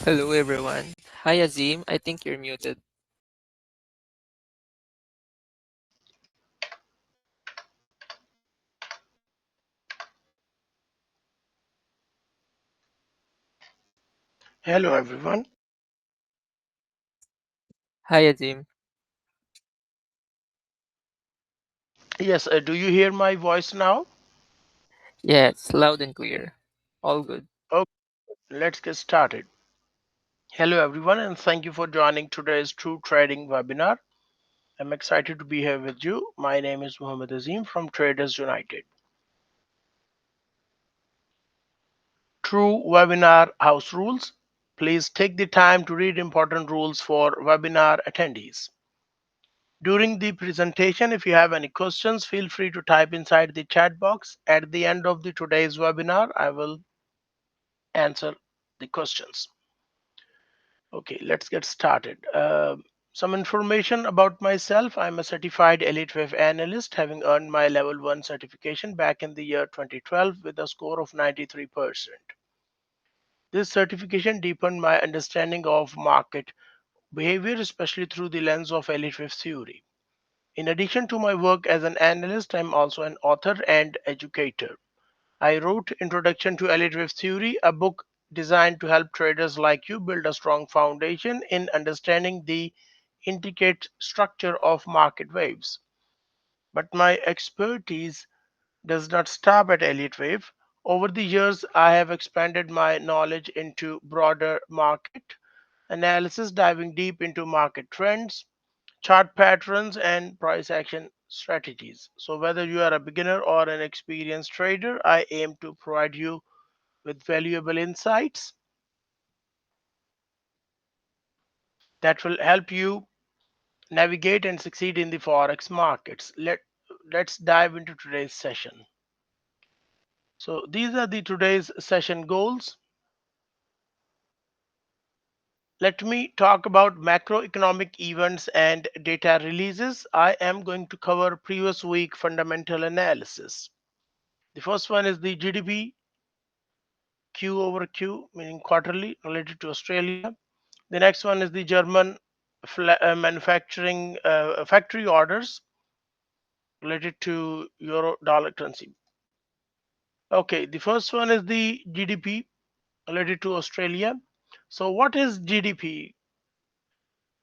Hello everyone. Hi Azim, I think you're muted. Hello, everyone. Hi Azim. Yes, do you hear my voice now? Yeah, it's loud and clear. All good. Okay, let's get started. Hello, everyone, and thank you for joining today's True Trading webinar. I'm excited to be here with you. My name is Muhammad Azim from Traders United. True webinar house rules. Please take the time to read important rules for webinar attendees. During the presentation, if you have any questions, feel free to type inside the chat box. At the end of today's webinar, I will answer the questions. Okay, let's get started. Some information about myself. I'm a certified Elite Wave analyst, having earned my level 1 certification back in the year 2012 with a score of 93%. This certification deepened my understanding of market behavior, especially through the lens of Elite Wave theory. In addition to my work as an analyst, I'm also an author and educator. I wrote Introduction to Elite Wave Theory, a book designed to help traders like you build a strong foundation in understanding the intricate structure of market waves. But my expertise does not stop at Elite Wave. Over the years, I have expanded my knowledge into broader market analysis, diving deep into market trends, chart patterns, and price action strategies. So, whether you are a beginner or an experienced trader, I aim to provide you with valuable insights that will help you navigate and succeed in the forex markets. Let's dive into today's session. So these are the today's session goals. Let me talk about macroeconomic events and data releases. I am going to cover previous week fundamental analysis. The first one is the GDP Q over Q, meaning quarterly related to Australia. The next one is the German manufacturing factory orders related to euro dollar currency. Okay, the first one is the GDP related to Australia. So, what is GDP?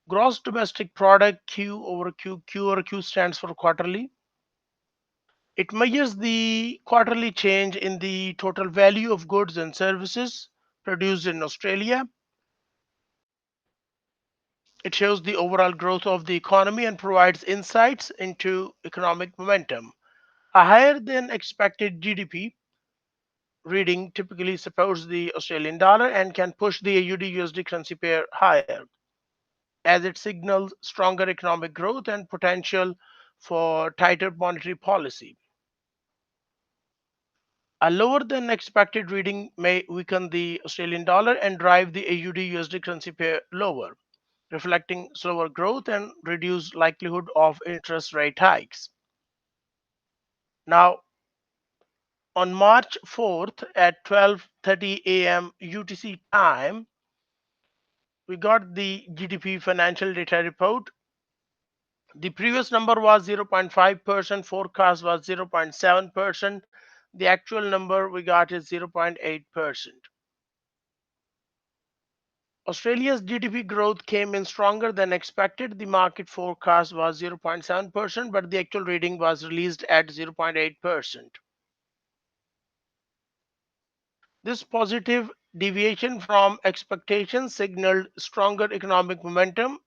Gross domestic product. Q over Q. Q over Q stands for quarterly. It measures the quarterly change in the total value of goods and services produced in Australia. It shows the overall growth of the economy and provides insights into economic momentum. A higher than expected GDP reading typically supports the Australian dollar and can push the AUD USD currency pair higher as it signals stronger economic growth and potential for tighter monetary policy. A lower than expected reading may weaken the Australian dollar and drive the AUD USD currency pair lower, reflecting slower growth and reduced likelihood of interest rate hikes. Now, on March 4th at 12:30 a.m. UTC time, we got the GDP financial data report. The previous number was 0.5%, forecast was 0.7%. The actual number we got is 0.8%. Australia's GDP growth came in stronger than expected. The market forecast was 0.7%, but the actual reading was released at 0.8%. This positive deviation from expectations signaled stronger economic momentum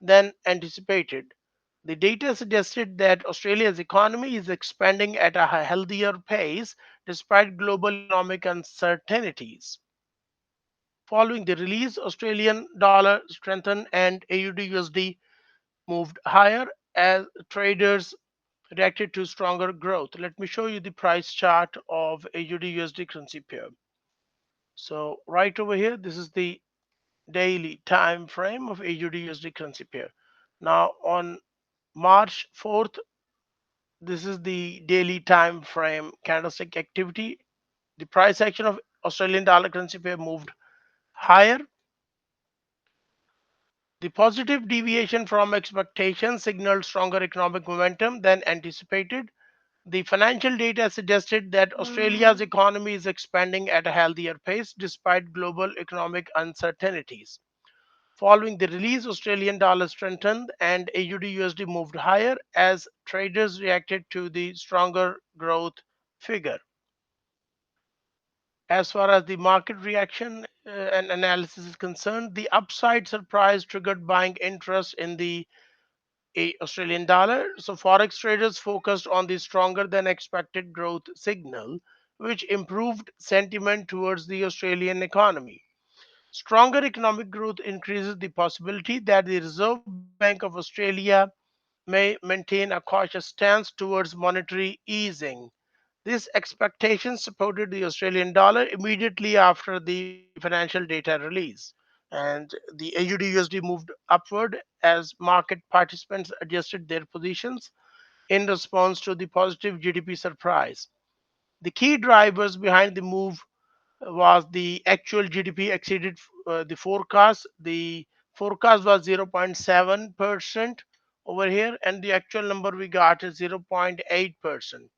than anticipated. The data suggested that Australia's economy is expanding at a healthier pace despite global economic uncertainties. Following the release, Australian dollar strengthened and AUD USD moved higher as traders reacted to stronger growth. Let me show you the price chart of AUD USD currency pair. So right over here, this is the daily time frame of AUD USD currency pair. Now on March 4th, this is the daily time frame candlestick activity. The price action of Australian dollar currency pair moved higher The positive deviation from expectations signaled stronger economic momentum than anticipated. The financial data suggested that Australia's economy is expanding at a healthier pace despite global economic uncertainties. Following the release, Australian dollar strengthened and AUDUSD moved higher as traders reacted to the stronger growth figure. As far as the market reaction and analysis is concerned, the upside surprise triggered buying interest in the Australian dollar. So forex traders focused on the stronger than expected growth signal, which improved sentiment towards the Australian economy. Stronger economic growth increases the possibility that the Reserve Bank of Australia may maintain a cautious stance towards monetary easing. This expectation supported the Australian dollar immediately after the financial data release, and the AUD/USD moved upward as market participants adjusted their positions in response to the positive GDP surprise. The key drivers behind the move was the actual GDP exceeded the forecast. The forecast was 0.7% over here, and the actual number we got is 0.8%.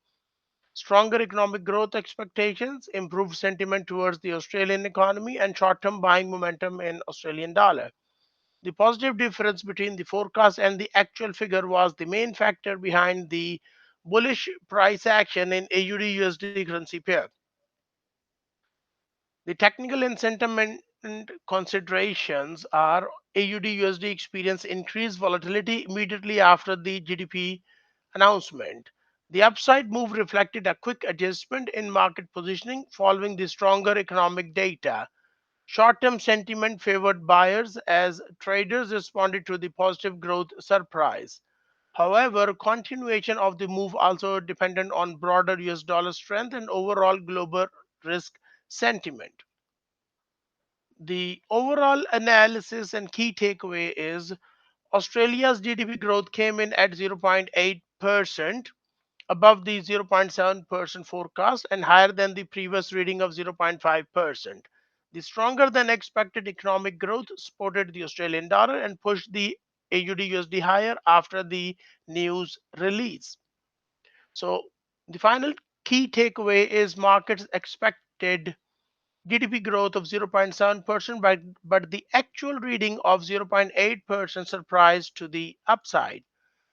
Stronger economic growth expectations, improved sentiment towards the Australian economy, and short term buying momentum in Australian dollar. The positive difference between the forecast and the actual figure was the main factor behind the bullish price action in AUD USD currency pair. The technical and sentiment considerations are AUD USD experienced increased volatility immediately after the GDP announcement. The upside move reflected a quick adjustment in market positioning following the stronger economic data. Short term sentiment favored buyers as traders responded to the positive growth surprise. However, continuation of the move also depended on broader US dollar strength and overall global risk sentiment. The overall analysis and key takeaway is Australia's GDP growth came in at 0.8%, above the 0.7% forecast and higher than the previous reading of 0.5%. The stronger than expected economic growth supported the Australian dollar and pushed the AUD/USD higher after the news release. So, the final key takeaway is markets expected GDP growth of 0.7%, but the actual reading of 0.8% surprised to the upside.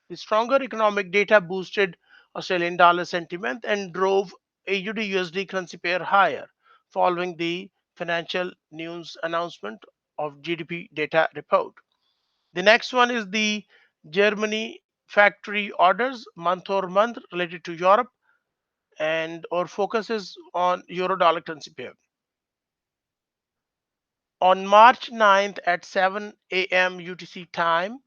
The stronger economic data boosted Australian dollar sentiment and drove AUD USD currency pair higher following the financial news announcement of GDP data report. The next one is the Germany factory orders month over month related to Europe, and our focus is on euro dollar currency pair. On March 9th at 7 a.m. UTC time,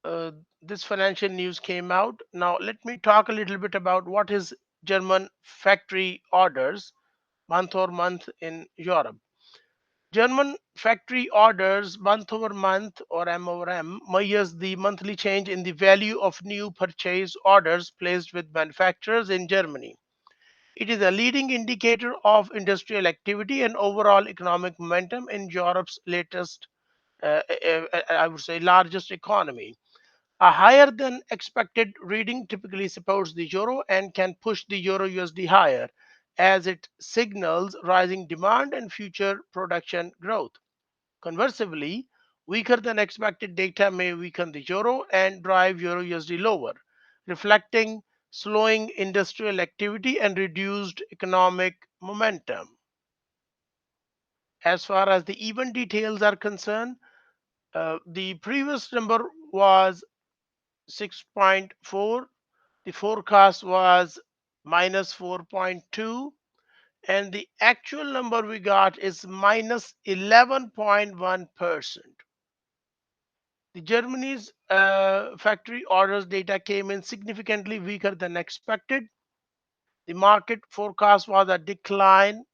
uh, this financial news came out. Now, let me talk a little bit about what is German factory orders month over month in Europe. German factory orders month over month or M over M measures the monthly change in the value of new purchase orders placed with manufacturers in Germany. It is a leading indicator of industrial activity and overall economic momentum in Europe's latest, I would say, largest economy. A higher than expected reading typically supports the euro and can push the euro USD higher as it signals rising demand and future production growth. Conversely, weaker than expected data may weaken the euro and drive euro USD lower, reflecting slowing industrial activity and reduced economic momentum. As far as the event details are concerned, the previous number was 6.4, the forecast was minus 4.2, and the actual number we got is minus 11.1%. The Germany's factory orders data came in significantly weaker than expected. The market forecast was a decline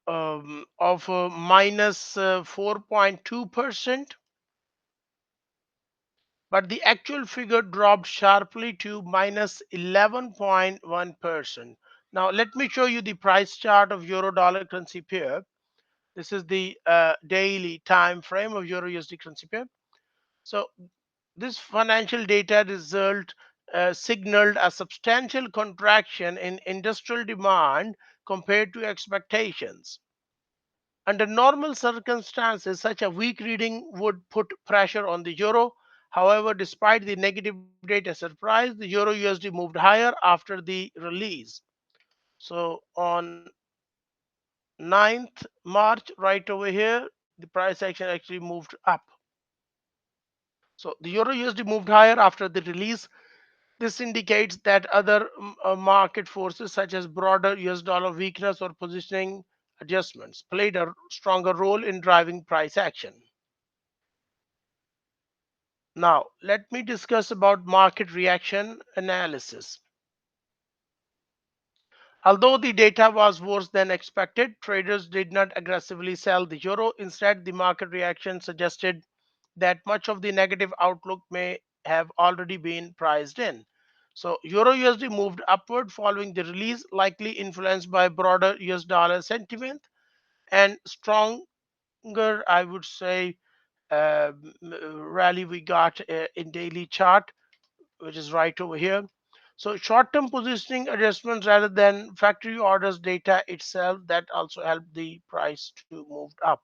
of minus 4.2%, but the actual figure dropped sharply to minus 11.1%. Now, let me show you the price chart of euro dollar currency pair. This is the daily time frame of Euro USD currency pair. So this financial data result signaled a substantial contraction in industrial demand compared to expectations. Under normal circumstances, such a weak reading would put pressure on the euro. However, despite the negative data surprise, the euro USD moved higher after the release. So on 9th March, right over here, the price action actually moved up. So the euro USD moved higher after the release. This indicates that other market forces such as broader US dollar weakness or positioning adjustments played a stronger role in driving price action. Now, let me discuss about market reaction analysis. Although the data was worse than expected, traders did not aggressively sell the euro. Instead, the market reaction suggested that much of the negative outlook may have already been priced in. So, euro USD moved upward following the release, likely influenced by broader US dollar sentiment and stronger, I would say, uh, rally we got in daily chart, which is right over here. So short-term positioning adjustments rather than factory orders data itself that also helped the price to move up.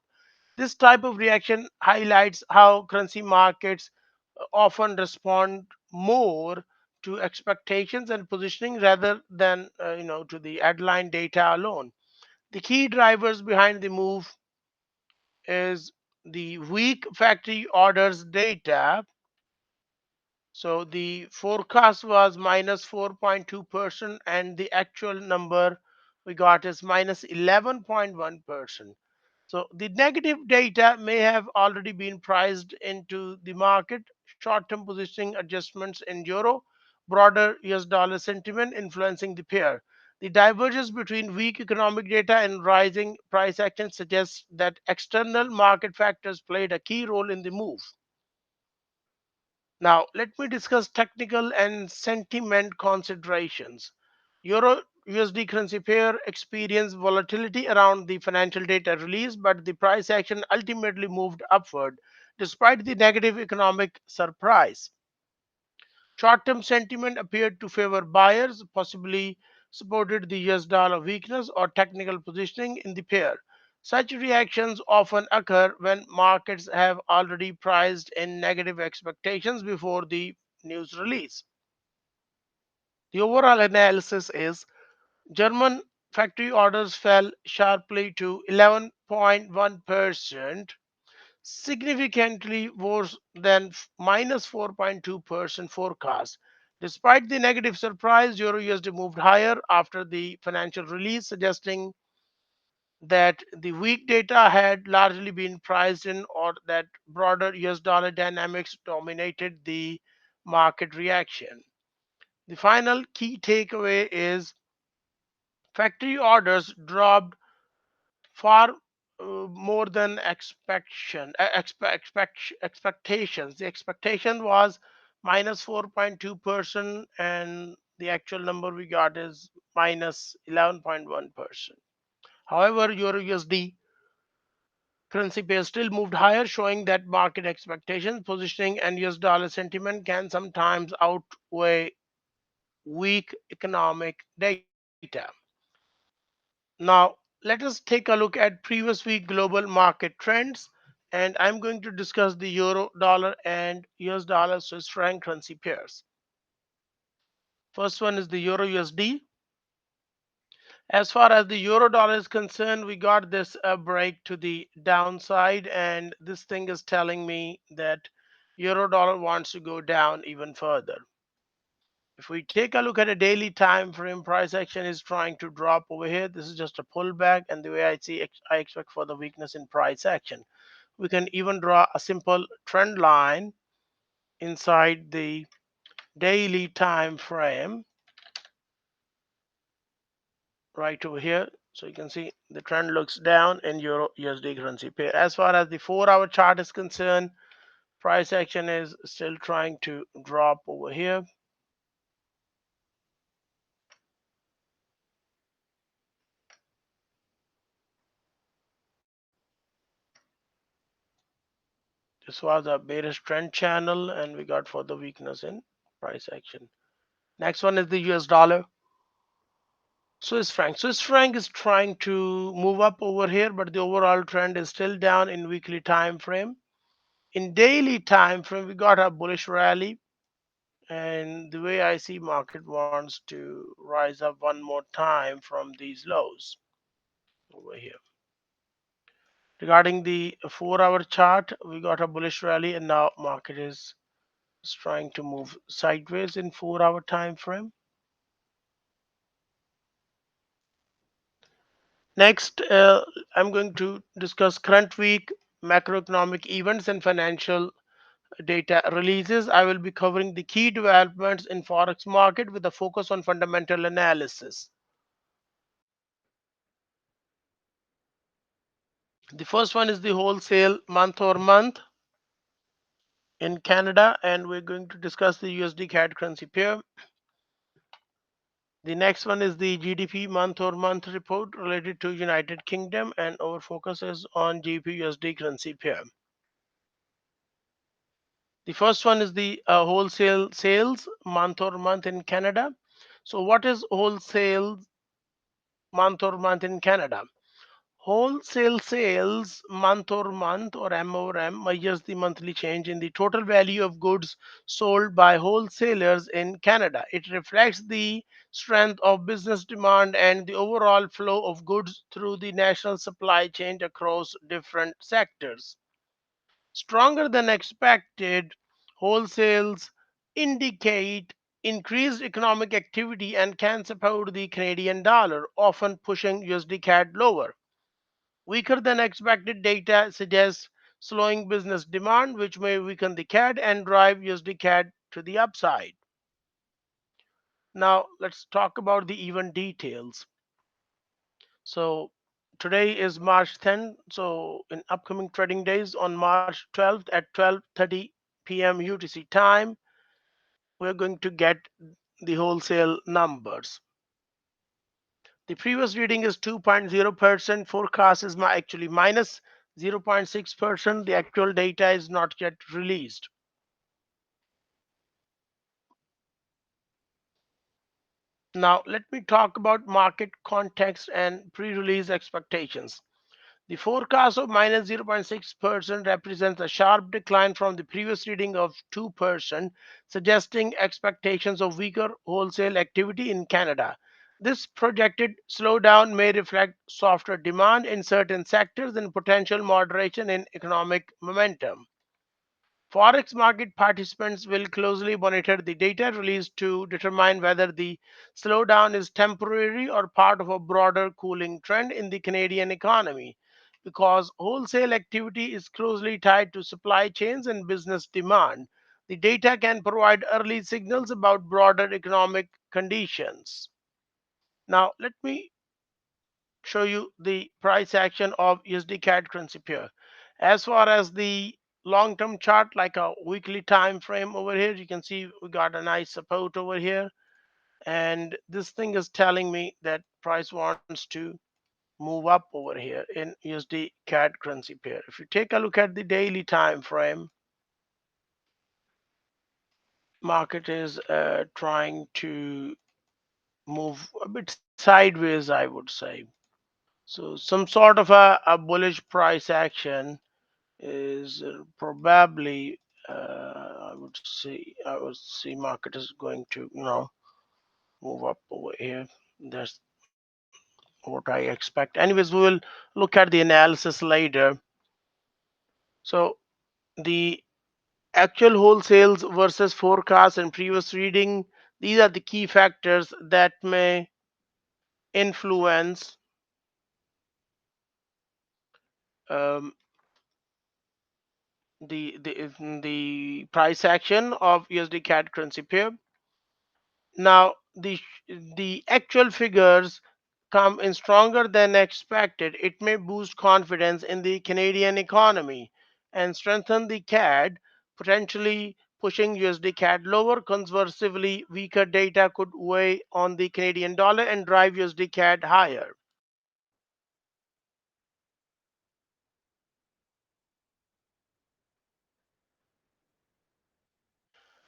This type of reaction highlights how currency markets often respond more to expectations and positioning rather than to the headline data alone. The key drivers behind the move is the weak factory orders data. So the forecast was minus 4.2%, and the actual number we got is minus 11.1%. So the negative data may have already been priced into the market. Short-term positioning adjustments in euro, broader US dollar sentiment influencing the pair. The divergence between weak economic data and rising price action suggests that external market factors played a key role in the move. Now, let me discuss technical and sentiment considerations. Euro USD currency pair experienced volatility around the financial data release, but the price action ultimately moved upward despite the negative economic surprise. Short term sentiment appeared to favor buyers, possibly supported the US dollar weakness or technical positioning in the pair. Such reactions often occur when markets have already priced in negative expectations before the news release. The overall analysis is German factory orders fell sharply to 11.1%, significantly worse than minus 4.2% forecast. Despite the negative surprise, Euro USD moved higher after the financial release, suggesting that the weak data had largely been priced in or that broader US dollar dynamics dominated the market reaction. The final key takeaway is factory orders dropped far more than expectations. The expectation was minus 4.2%, and the actual number we got is minus 11.1%. However, Euro USD currency pair still moved higher, showing that market expectations, positioning, and US dollar sentiment can sometimes outweigh weak economic data. Now, let us take a look at previous week global market trends, and I'm going to discuss the euro dollar and US dollar Swiss franc currency pairs. First one is the euro USD. As far as the euro dollar is concerned, we got this break to the downside, and this thing is telling me that euro dollar wants to go down even further. If we take a look at a daily time frame, price action is trying to drop over here. This is just a pullback, and the way I see, I expect further weakness in price action. We can even draw a simple trend line inside the daily time frame right over here. So you can see the trend looks down in euro USD currency pair. As far as the 4-hour chart is concerned, price action is still trying to drop over here. This was a bearish trend channel, and we got further weakness in price action. Next one is the US dollar. Swiss franc. Swiss franc is trying to move up over here, but the overall trend is still down in weekly time frame. In daily time frame, we got a bullish rally, and the way I see market wants to rise up one more time from these lows over here. Regarding the 4-hour chart, we got a bullish rally, and now market is trying to move sideways in 4-hour time frame. Next, I'm going to discuss current week macroeconomic events and financial data releases. I will be covering the key developments in forex market with a focus on fundamental analysis. The first one is the wholesale month over month in Canada, and we're going to discuss the USD-CAD currency pair. The next one is the GDP month over month report related to United Kingdom, and our focus is on GBPUSD currency pair. The first one is the wholesale sales month over month in Canada. So what is wholesale month over month in Canada? Wholesale sales month over month, or M over M, measures the monthly change in the total value of goods sold by wholesalers in Canada. It reflects the strength of business demand and the overall flow of goods through the national supply chain across different sectors. Stronger than expected wholesales indicate increased economic activity and can support the Canadian dollar, often pushing USD CAD lower. Weaker than expected data suggests slowing business demand, which may weaken the CAD and drive USD CAD to the upside. Now, let's talk about the event details. So, today is March 10th. So, in upcoming trading days on March 12th at 12:30 p.m. UTC time, we're going to get the wholesale numbers. The previous reading is 2.0%. Forecast is actually minus 0.6%. The actual data is not yet released. Now, let me talk about market context and pre-release expectations. The forecast of minus 0.6% represents a sharp decline from the previous reading of 2%, suggesting expectations of weaker wholesale activity in Canada. This projected slowdown may reflect softer demand in certain sectors and potential moderation in economic momentum. Forex market participants will closely monitor the data released to determine whether the slowdown is temporary or part of a broader cooling trend in the Canadian economy. Because wholesale activity is closely tied to supply chains and business demand, the data can provide early signals about broader economic conditions. Now, let me show you the price action of USD CAD currency pair. As far as the long-term chart, like a weekly time frame over here, you can see we got a nice support over here, and this thing is telling me that price wants to move up over here in USD CAD currency pair. If you take a look at the daily time frame, market is trying to move a bit sideways, I would say. So some sort of a bullish price action is probably I would see market is going to move up over here. That's what I expect. Anyways, we will look at the analysis later. So the actual wholesales versus forecast and previous reading, these are the key factors that may influence um, the price action of USD CAD currency pair. Now, the actual figures come in stronger than expected. It may boost confidence in the Canadian economy and strengthen the CAD, potentially pushing USD CAD lower. Conversely, weaker data could weigh on the Canadian dollar and drive USD CAD higher.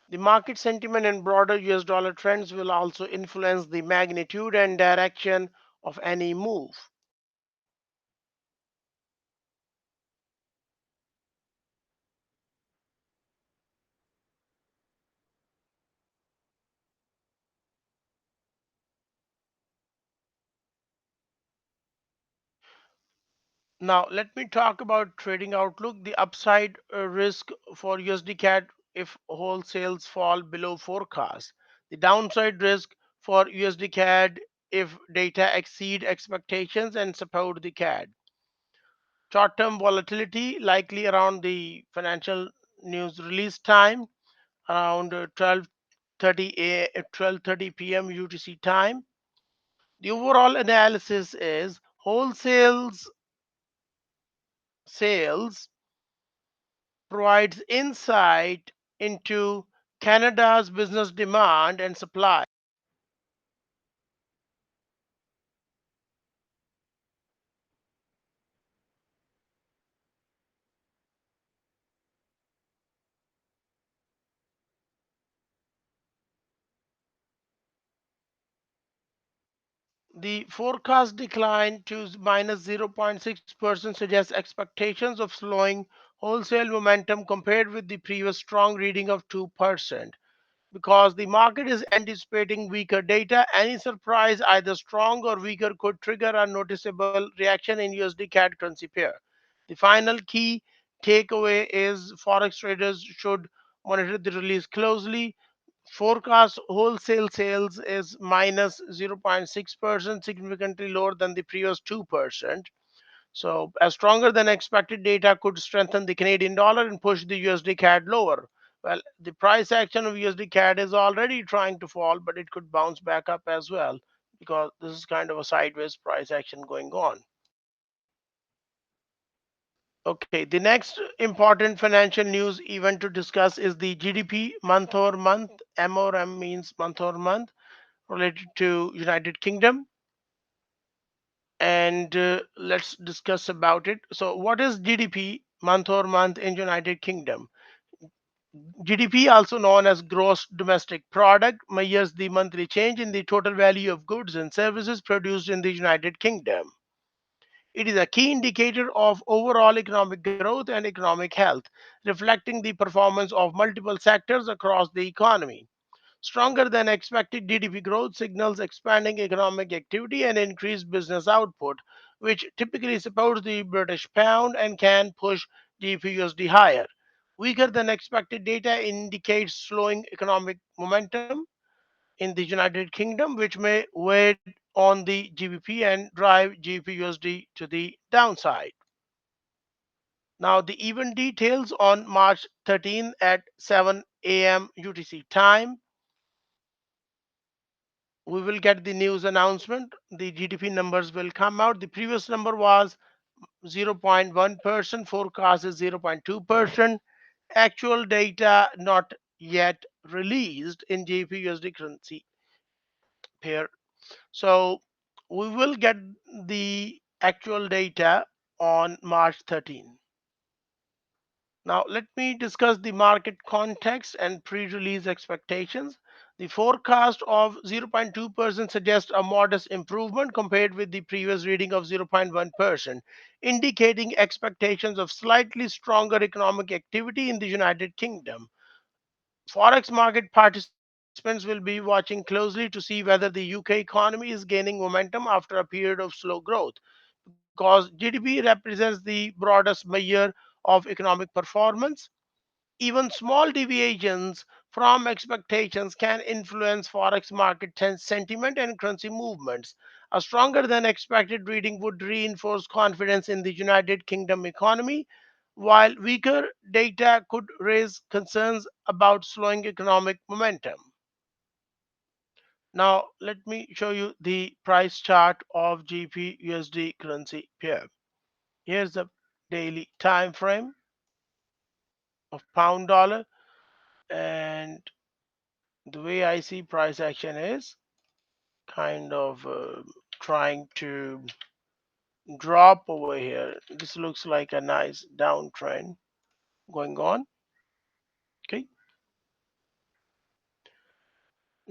The market sentiment and broader US dollar trends will also influence the magnitude and direction of any move. Now, let me talk about trading outlook. The upside risk for USDCAD if wholesales fall below forecast. The downside risk for USDCAD if data exceed expectations and support the CAD. Short-term volatility likely around the financial news release time, around 12:30 p.m. UTC time. The overall analysis is wholesales sales provides insight into Canada's business demand and supply. The forecast decline to minus 0.6% suggests expectations of slowing wholesale momentum compared with the previous strong reading of 2%. Because the market is anticipating weaker data, any surprise, either strong or weaker, could trigger a noticeable reaction in USD CAD currency pair. The final key takeaway is Forex traders should monitor the release closely. Forecast wholesale sales is minus 0.6%, significantly lower than the previous 2%. So, a stronger than expected data could strengthen the Canadian dollar and push the USD CAD lower. Well, the price action of USD CAD is already trying to fall, but it could bounce back up as well because this is kind of a sideways price action going on. Okay, the next important financial news event to discuss is the GDP month over month. M or M means month over month related to United Kingdom. And let's discuss about it. So, what is GDP month over month in United Kingdom? GDP, also known as Gross Domestic Product, measures the monthly change in the total value of goods and services produced in the United Kingdom. It is a key indicator of overall economic growth and economic health, reflecting the performance of multiple sectors across the economy. Stronger than expected GDP growth signals expanding economic activity and increased business output, which typically supports the British pound and can push GBPUSD higher. Weaker than expected data indicates slowing economic momentum in the United Kingdom, which may weigh on the GBP and drive GBPUSD to the downside. Now, the event details on March 13 at 7 a.m. UTC time. We will get the news announcement. The GDP numbers will come out. The previous number was 0.1%, forecast is 0.2%. Actual data not yet released in GBP currency pair. So we will get the actual data on March 13. Now, let me discuss the market context and pre release expectations. The forecast of 0.2% suggests a modest improvement compared with the previous reading of 0.1%, indicating expectations of slightly stronger economic activity in the United Kingdom. Forex market participants will be watching closely to see whether the UK economy is gaining momentum after a period of slow growth, because GDP represents the broadest measure of economic performance. Even small deviations from expectations can influence forex market sentiment and currency movements. A stronger than expected reading would reinforce confidence in the United Kingdom economy, while weaker data could raise concerns about slowing economic momentum. Now, let me show you the price chart of GBP/USD currency pair. Here's the daily time frame of pound dollar, and the way I see price action is kind of trying to drop over here. This looks like a nice downtrend going on. Okay.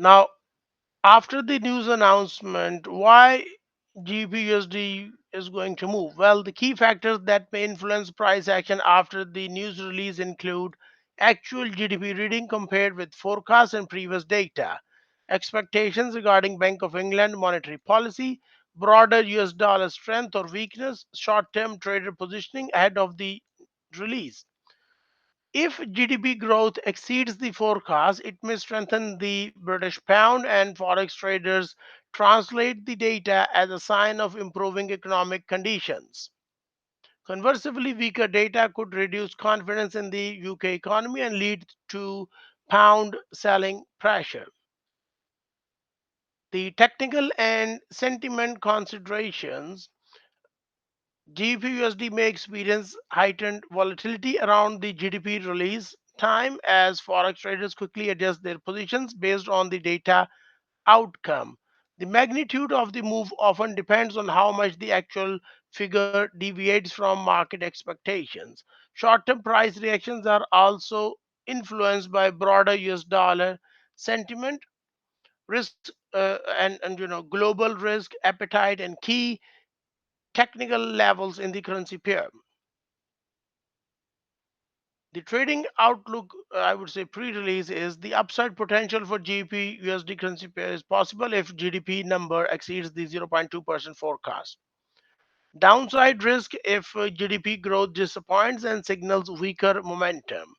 Now, after the news announcement, why GBPUSD is going to move? Well, the key factors that may influence price action after the news release include actual GDP reading compared with forecasts and previous data, expectations regarding Bank of England monetary policy, broader US dollar strength or weakness, short term trader positioning ahead of the release. If GDP growth exceeds the forecast, it may strengthen the British pound, and forex traders translate the data as a sign of improving economic conditions. Conversely, weaker data could reduce confidence in the UK economy and lead to pound selling pressure. The technical and sentiment considerations. GBPUSD may experience heightened volatility around the GDP release time as forex traders quickly adjust their positions based on the data outcome. The magnitude of the move often depends on how much the actual figure deviates from market expectations. Short term price reactions are also influenced by broader US dollar sentiment, risk, and global risk appetite, and key technical levels in the currency pair. The trading outlook, I would say pre-release, is the upside potential for GBP USD currency pair is possible if GDP number exceeds the 0.2% forecast. Downside risk if GDP growth disappoints and signals weaker momentum.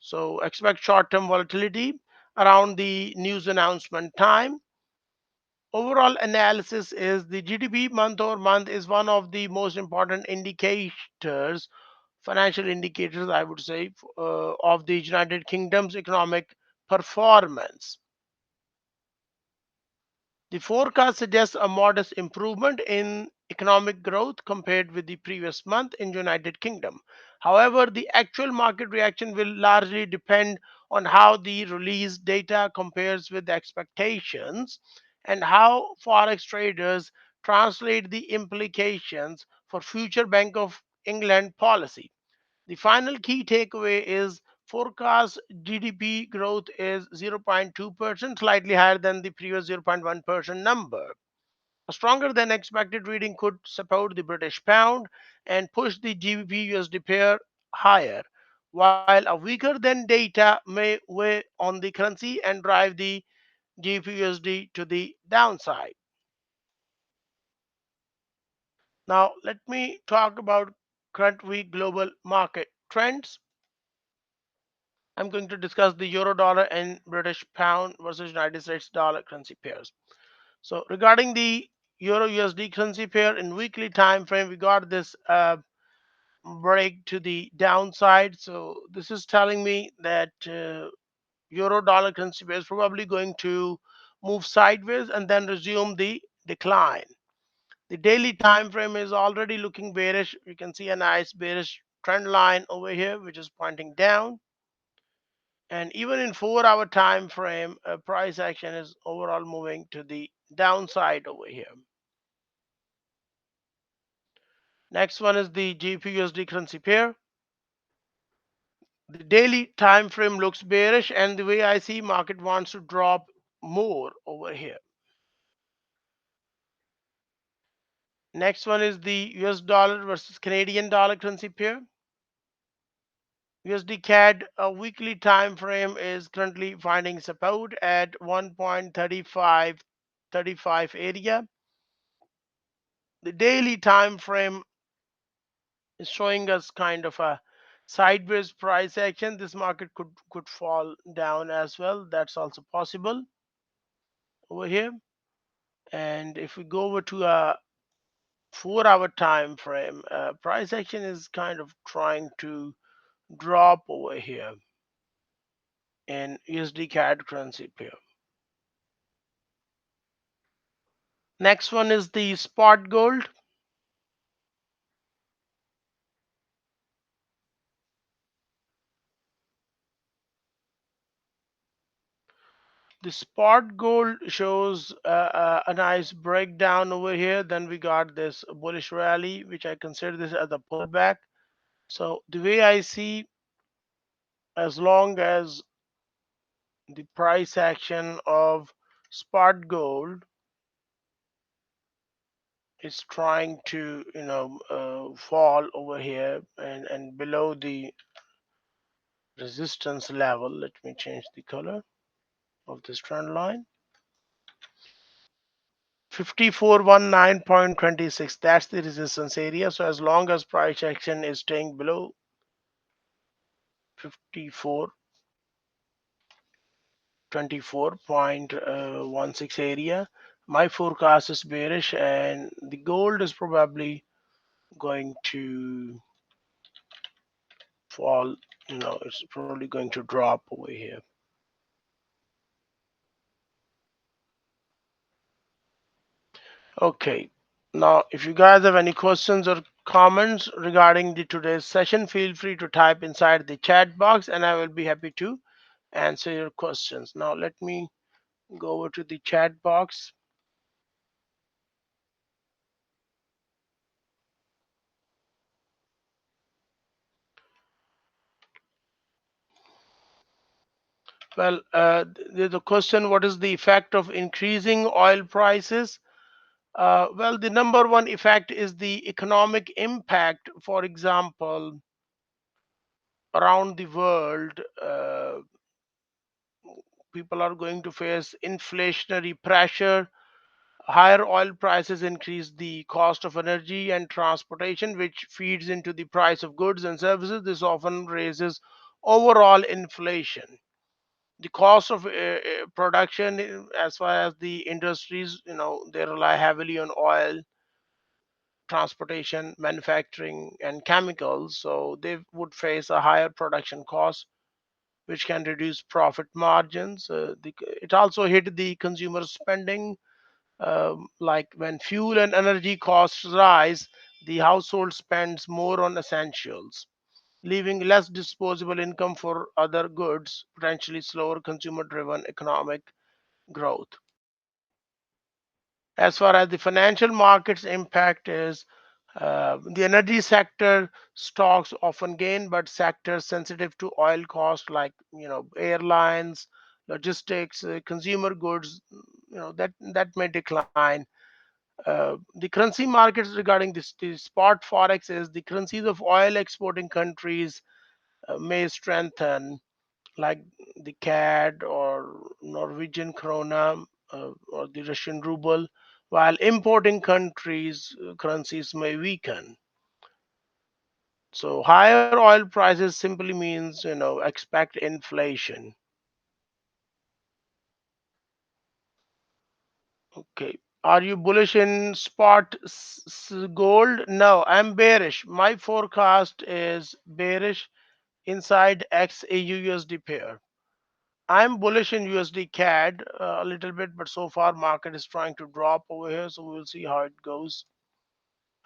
So expect short-term volatility around the news announcement time. Overall analysis is the GDP month over month is one of the most important indicators, financial indicators, I would say, of the United Kingdom's economic performance. The forecast suggests a modest improvement in economic growth compared with the previous month in United Kingdom. However, the actual market reaction will largely depend on how the released data compares with expectations and how forex traders translate the implications for future Bank of England policy. The final key takeaway is forecast GDP growth is 0.2%, slightly higher than the previous 0.1% number. A stronger than expected reading could support the British pound and push the GBP USD pair higher, while a weaker than data may weigh on the currency and drive the GBP USD to the downside. Now, let me talk about current week global market trends. I'm going to discuss the euro dollar and British pound versus United States dollar currency pairs. So regarding the euro USD currency pair in weekly time frame, we got this break to the downside. So this is telling me that euro dollar currency pair is probably going to move sideways and then resume the decline. The daily time frame is already looking bearish. You can see a nice bearish trend line over here, which is pointing down. And even in 4 hour time frame, price action is overall moving to the downside over here. Next one is the GBPUSD currency pair. The daily time frame looks bearish, and the way I see market wants to drop more over here. Next one is the US dollar versus Canadian dollar currency pair. USDCAD weekly time frame is currently finding support at 1.3535 area. The daily time frame is showing us kind of a sideways price action. This market could fall down as well. That's also possible over here. And if we go over to a 4 hour time frame, price action is kind of trying to drop over here in USD CAD currency pair. Next one is the spot gold. The spot gold shows a nice breakdown over here. Then we got this bullish rally, which I consider this as a pullback. So the way I see, as long as the price action of spot gold is trying to fall over here and below the resistance level. Let me change the color of this trend line. 5419.26, that's the resistance area. So as long as price action is staying below 5424.16 area, my forecast is bearish, and the gold is probably going to fall. It's probably going to drop over here. Okay, now if you guys have any questions or comments regarding the today's session, feel free to type inside the chat box and I will be happy to answer your questions. Now let me go over to the chat box. Well, there's a question: what is the effect of increasing oil prices? Well, the number one effect is the economic impact. For example, around the world, people are going to face inflationary pressure. Higher oil prices increase the cost of energy and transportation, which feeds into the price of goods and services. This often raises overall inflation. The cost of production, as far as the industries, they rely heavily on oil, transportation, manufacturing, and chemicals. So they would face a higher production cost, which can reduce profit margins. It also hit the consumer spending, like when fuel and energy costs rise, the household spends more on essentials, leaving less disposable income for other goods, potentially slower consumer driven economic growth. As far as the financial markets impact is, the energy sector stocks often gain, but sectors sensitive to oil cost like airlines, logistics, consumer goods, that may decline. The currency markets regarding this, the spot forex is the currencies of oil exporting countries may strengthen, like the CAD or Norwegian krona, or the Russian ruble, while importing countries' currencies may weaken. So higher oil prices simply means expect inflation. Okay. Are you bullish in spot gold? No, I'm bearish. My forecast is bearish inside XAUUSD pair. I'm bullish in USD CAD a little bit, but so far market is trying to drop over here, so we'll see how it goes.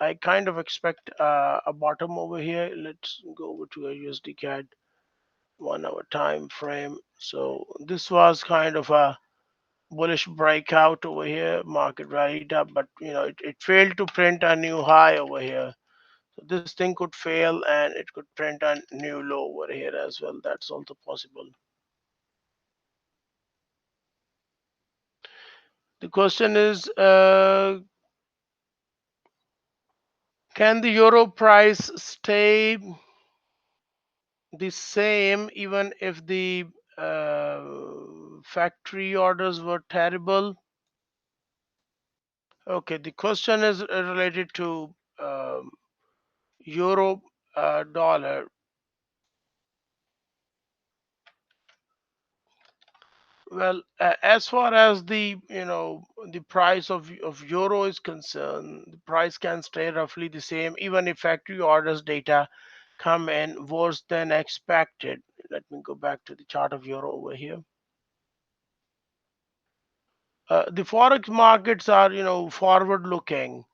I kind of expect a bottom over here. Let's go over to a USD CAD 1 hour time frame. So this was kind of a bullish breakout over here. Market rallied up, but it failed to print a new high over here. So this thing could fail and it could print a new low over here as well. That's also possible. The question is, can the euro price stay the same even if the factory orders were terrible? Okay, the question is related to euro dollar. Well, as far as the price of euro is concerned, the price can stay roughly the same even if factory orders data come in worse than expected. Let me go back to the chart of euro over here. The forex markets are, forward looking.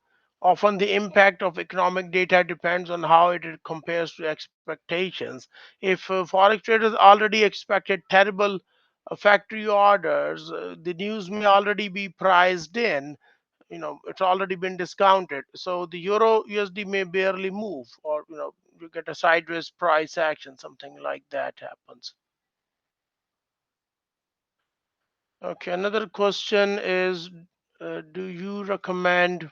Often the impact of economic data depends on how it compares to expectations. If forex traders already expected terrible factory orders, the news may already be priced in. It's already been discounted. So the euro USD may barely move, or you get a sideways price action, something like that happens. Okay, another question is, do you recommend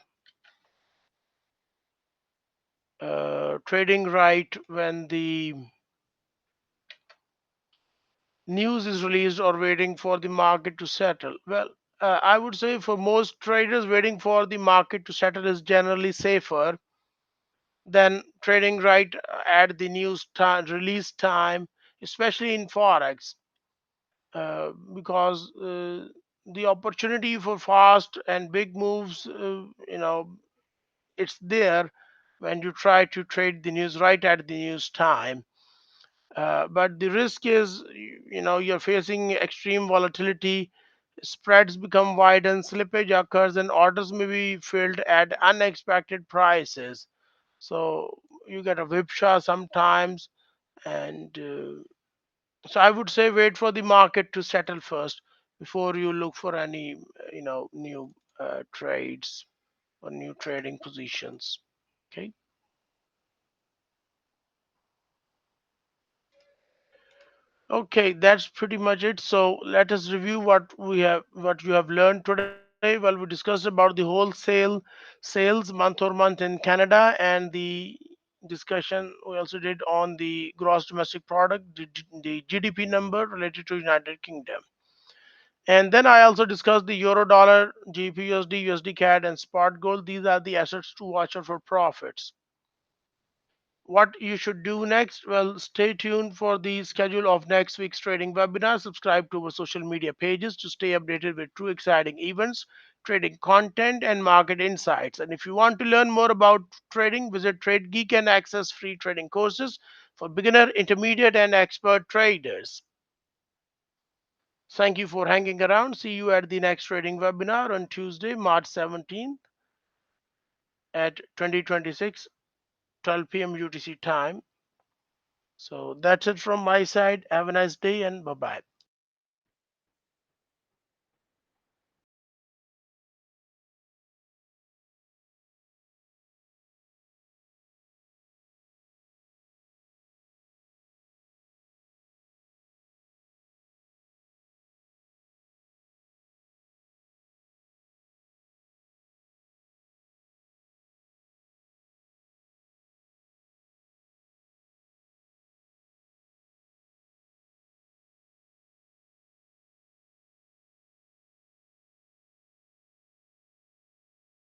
trading right when the news is released or waiting for the market to settle? Well, I would say for most traders, waiting for the market to settle is generally safer than trading right at the news time, release time, especially in Forex, because the opportunity for fast and big moves, it's there when you try to trade the news right at the news time. But the risk is, you're facing extreme volatility, spreads become wide, and slippage occurs, and orders may be filled at unexpected prices. So you get a whipsaw sometimes, and so I would say wait for the market to settle first before you look for any, new trades or new trading positions. Okay. Okay, that's pretty much it. So let us review what you have learned today. Well, we discussed about the wholesale sales month-over-month in Canada, and the discussion we also did on the gross domestic product, the GDP number related to United Kingdom. And then I also discussed the euro dollar, GBPUSD, USD CAD, and spot gold. These are the assets to watch out for profits. What you should do next? Well, stay tuned for the schedule of next week's trading webinar. Subscribe to our social media pages to stay updated with true exciting events, trading content, and market insights. And if you want to learn more about trading, visit TradeGeek and access free trading courses for beginner, intermediate, and expert traders. Thank you for hanging around. See you at the next trading webinar on Tuesday, March 17th at 2026, 12 p.m. UTC time. So that's it from my side. Have a nice day and bye bye.